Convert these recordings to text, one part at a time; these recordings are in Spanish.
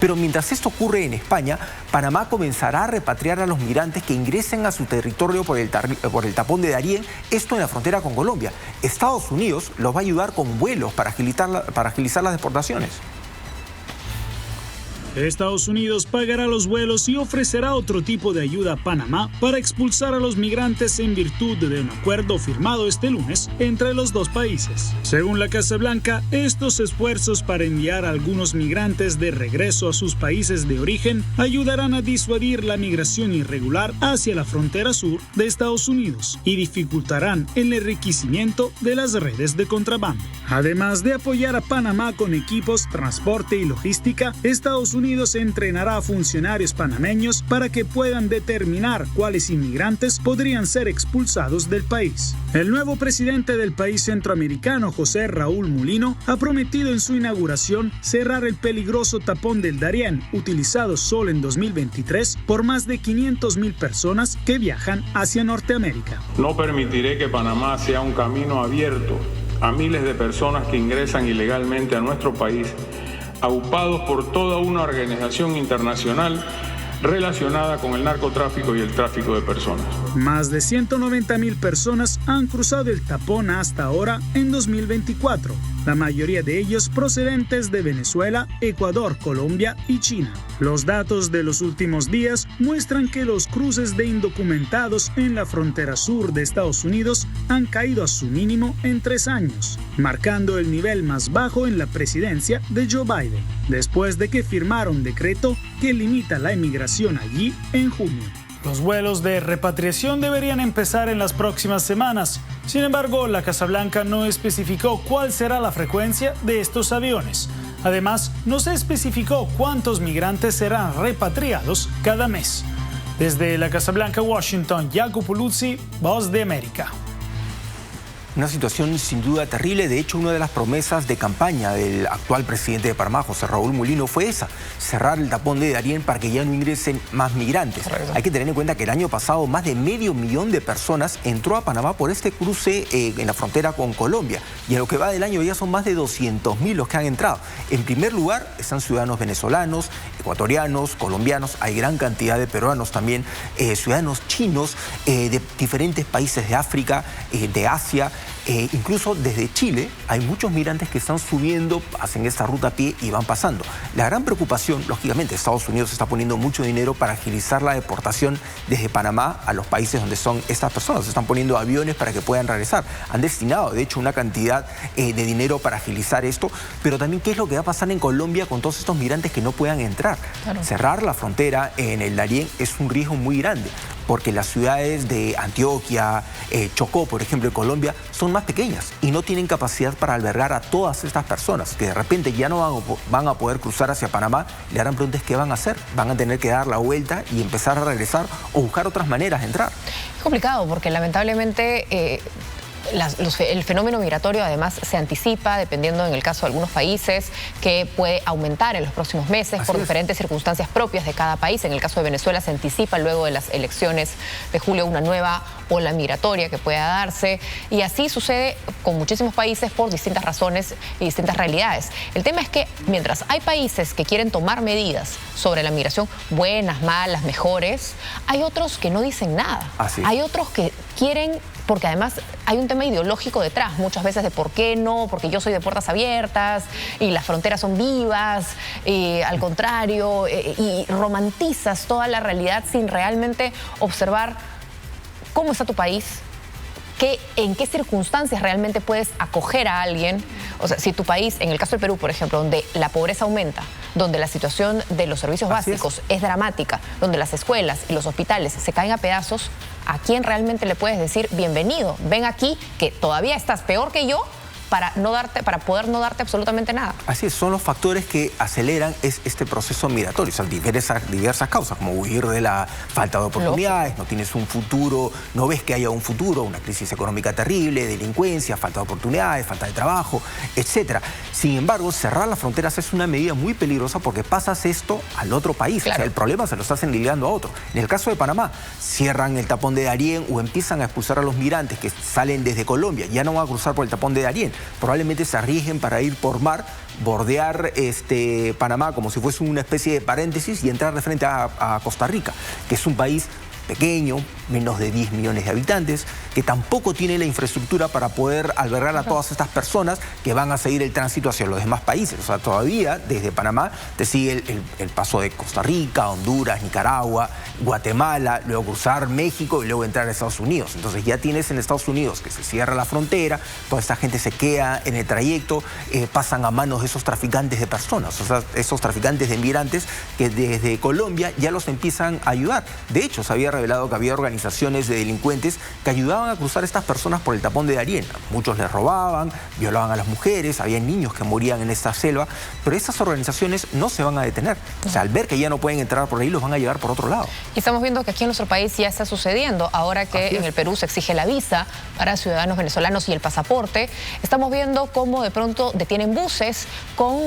Pero mientras esto ocurre en España, Panamá comenzará a repatriar a los migrantes que ingresen a su territorio por el tapón de Darién, esto en la frontera con Colombia. Estados Unidos los va a ayudar con vuelos para agilizar las deportaciones. Estados Unidos pagará los vuelos y ofrecerá otro tipo de ayuda a Panamá para expulsar a los migrantes en virtud de un acuerdo firmado este lunes entre los dos países. Según la Casa Blanca, estos esfuerzos para enviar a algunos migrantes de regreso a sus países de origen ayudarán a disuadir la migración irregular hacia la frontera sur de Estados Unidos y dificultarán el enriquecimiento de las redes de contrabando. Además de apoyar a Panamá con equipos, transporte y logística, Estados Unidos entrenará a funcionarios panameños para que puedan determinar cuáles inmigrantes podrían ser expulsados del país. El nuevo presidente del país centroamericano, José Raúl Mulino, ha prometido en su inauguración cerrar el peligroso tapón del Darién, utilizado solo en 2023 por más de 500,000 personas que viajan hacia Norteamérica. No permitiré que Panamá sea un camino abierto a miles de personas que ingresan ilegalmente a nuestro país, aupados por toda una organización internacional relacionada con el narcotráfico y el tráfico de personas. Más de 190,000 personas han cruzado el tapón hasta ahora en 2024, la mayoría de ellos procedentes de Venezuela, Ecuador, Colombia y China. Los datos de los últimos días muestran que los cruces de indocumentados en la frontera sur de Estados Unidos han caído a su mínimo en 3 años, marcando el nivel más bajo en la presidencia de Joe Biden, después de que firmara un decreto que limita la inmigración allí en junio. Los vuelos de repatriación deberían empezar en las próximas semanas. Sin embargo, la Casa Blanca no especificó cuál será la frecuencia de estos aviones. Además, no se especificó cuántos migrantes serán repatriados cada mes. Desde la Casa Blanca, Washington, Jacopo Luzzi, Voz de América. Una situación sin duda terrible. De hecho, una de las promesas de campaña del actual presidente de Panamá, José Raúl Mulino, fue esa: cerrar el tapón de Darién para que ya no ingresen más migrantes. Hay que tener en cuenta que el año pasado más de 500,000 de personas entró a Panamá por este cruce en la frontera con Colombia. Y en lo que va del año ya son más de 200,000 los que han entrado. En primer lugar están ciudadanos venezolanos, ecuatorianos, colombianos. Hay gran cantidad de peruanos también, ciudadanos chinos, de diferentes países de África, de Asia. Incluso desde Chile hay muchos migrantes que están subiendo, hacen esta ruta a pie y van pasando. La gran preocupación, lógicamente, Estados Unidos está poniendo mucho dinero para agilizar la deportación desde Panamá a los países donde son estas personas. Están poniendo aviones para que puedan regresar. Han destinado, de hecho, una cantidad de dinero para agilizar esto. Pero también, ¿qué es lo que va a pasar en Colombia con todos estos migrantes que no puedan entrar? Claro. Cerrar la frontera en el Darién es un riesgo muy grande, porque las ciudades de Antioquia, Chocó, por ejemplo, en Colombia, son más pequeñas y no tienen capacidad para albergar a todas estas personas que de repente ya no van a poder cruzar hacia Panamá. La gran pregunta es qué van a hacer. Van a tener que dar la vuelta y empezar a regresar o buscar otras maneras de entrar. Es complicado porque lamentablemente el fenómeno migratorio además se anticipa, dependiendo en el caso de algunos países, que puede aumentar en los próximos meses por diferentes circunstancias propias de cada país. En el caso de Venezuela se anticipa luego de las elecciones de julio una nueva ola migratoria que pueda darse, y así sucede con muchísimos países por distintas razones y distintas realidades. El tema es que mientras hay países que quieren tomar medidas sobre la migración, buenas, malas, mejores, hay otros que no dicen nada. Hay otros que quieren, porque además hay un tema ideológico detrás, muchas veces de por qué no, porque yo soy de puertas abiertas y las fronteras son vivas, al contrario, y romantizas toda la realidad sin realmente observar cómo está tu país, en qué circunstancias realmente puedes acoger a alguien. O sea, si tu país, en el caso del Perú, por ejemplo, donde la pobreza aumenta, donde la situación de los servicios básicos es dramática, donde las escuelas y los hospitales se caen a pedazos, ¿a quién realmente le puedes decir bienvenido? Ven aquí, que todavía estás peor que yo, para poder no darte absolutamente nada? Así es, son los factores que aceleran este proceso migratorio. O sea, diversas causas, como huir de la falta de oportunidades, no tienes un futuro, no ves que haya un futuro, una crisis económica terrible, delincuencia, falta de oportunidades, falta de trabajo, etc. Sin embargo, cerrar las fronteras es una medida muy peligrosa porque pasas esto al otro país. Claro. O sea, el problema se lo estás enligando a otro. En el caso de Panamá, cierran el tapón de Darién o empiezan a expulsar a los migrantes que salen desde Colombia, ya no van a cruzar por el tapón de Darién. probablemente se arriesguen para ir por mar, bordear Panamá como si fuese una especie de paréntesis y entrar de frente a Costa Rica, que es un país pequeño, menos de 10 millones de habitantes, que tampoco tiene la infraestructura para poder albergar a todas estas personas que van a seguir el tránsito hacia los demás países. O sea, todavía desde Panamá te sigue el paso de Costa Rica, Honduras, Nicaragua, Guatemala, luego cruzar México y luego entrar a Estados Unidos. Entonces ya tienes en Estados Unidos que se cierra la frontera, toda esta gente se queda en el trayecto, pasan a manos de esos traficantes de personas, o sea, esos traficantes de migrantes que desde Colombia ya los empiezan a ayudar. De hecho, se había revelado que había organizaciones de delincuentes que ayudaban a cruzar a estas personas por el tapón de Darién. Muchos les robaban, violaban a las mujeres, había niños que morían en esta selva, pero estas organizaciones no se van a detener. O sea, al ver que ya no pueden entrar por ahí, los van a llevar por otro lado. Y estamos viendo que aquí en nuestro país ya está sucediendo. Ahora que en el Perú se exige la visa para ciudadanos venezolanos y el pasaporte, estamos viendo cómo de pronto detienen buses con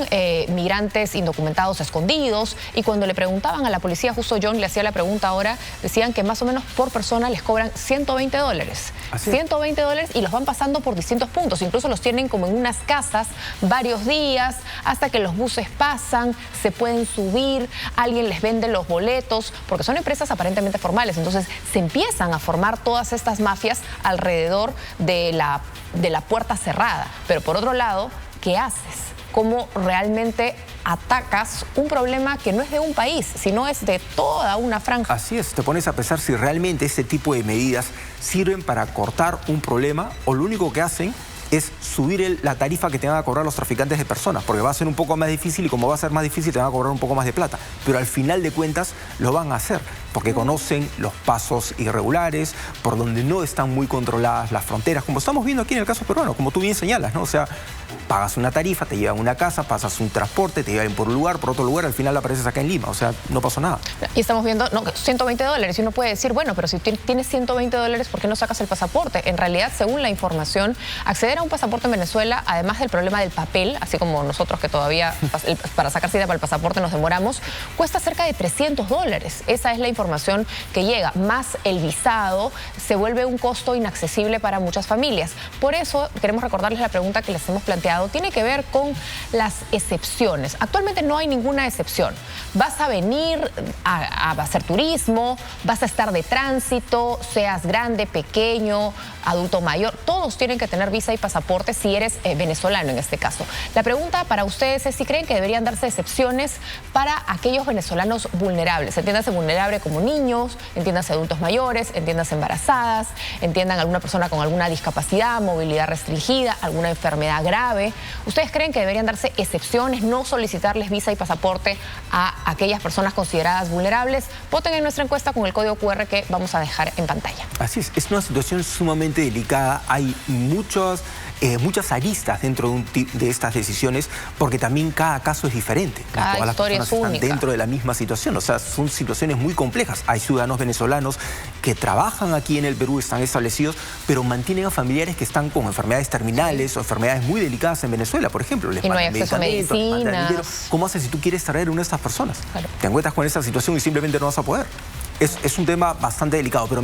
migrantes indocumentados escondidos, y cuando le preguntaban a la policía, justo John le hacía la pregunta ahora, decían que más o menos por persona les cobran $120. $120 y los van pasando por distintos puntos. Incluso los tienen como en unas casas varios días hasta que los buses pasan, se pueden subir, alguien les vende los boletos, porque son empresas aparentemente formales. Entonces se empiezan a formar todas estas mafias alrededor de la puerta cerrada. Pero por otro lado, ¿qué haces? ¿Cómo realmente atacas un problema que no es de un país, sino es de toda una franja? Así es, te pones a pensar si realmente este tipo de medidas sirven para cortar un problema o lo único que hacen es subir la tarifa que te van a cobrar los traficantes de personas, porque va a ser un poco más difícil y como va a ser más difícil te van a cobrar un poco más de plata. Pero al final de cuentas lo van a hacer, porque conocen los pasos irregulares, por donde no están muy controladas las fronteras, como estamos viendo aquí en el caso peruano, como tú bien señalas, ¿no? O sea, pagas una tarifa, te llevan a una casa, pasas un transporte, te llevan por un lugar, por otro lugar, al final apareces acá en Lima, o sea, no pasó nada. Y estamos viendo, no, $120, y uno puede decir, bueno, pero si tienes $120, ¿por qué no sacas el pasaporte? En realidad, según la información, acceder a un pasaporte en Venezuela, además del problema del papel, así como nosotros que todavía para sacar cita para el pasaporte nos demoramos, cuesta cerca de $300. Esa es la información que llega, más el visado, se vuelve un costo inaccesible para muchas familias. Por eso queremos recordarles la pregunta que les hemos planteado, tiene que ver con las excepciones. Actualmente no hay ninguna excepción. Vas a venir a hacer turismo, vas a estar de tránsito, seas grande, pequeño, adulto mayor, todos tienen que tener visa y pasaporte si eres venezolano en este caso. La pregunta para ustedes es si creen que deberían darse excepciones para aquellos venezolanos vulnerables. Entiéndase vulnerable como niños, entiéndase adultos mayores, entiéndase embarazadas, entiendan alguna persona con alguna discapacidad, movilidad restringida, alguna enfermedad grave. ¿Ustedes creen que deberían darse excepciones, no solicitarles visa y pasaporte a aquellas personas consideradas vulnerables? Voten en nuestra encuesta con el código QR que vamos a dejar en pantalla. Así es una situación sumamente delicada. Hay muchas aristas dentro de estas decisiones, porque también cada caso es diferente. Cada todas las historia personas es única. están dentro de la misma situación, o sea, son situaciones muy complejas. Hay ciudadanos venezolanos que trabajan aquí en el Perú, están establecidos, pero mantienen a familiares que están con enfermedades terminales o enfermedades muy delicadas en Venezuela, por ejemplo. Les y no hay mandan acceso a medicinas. ¿Cómo haces si tú quieres traer a una de estas personas? Claro. Te encuentras con esa situación y simplemente no vas a poder. Es un tema bastante delicado, pero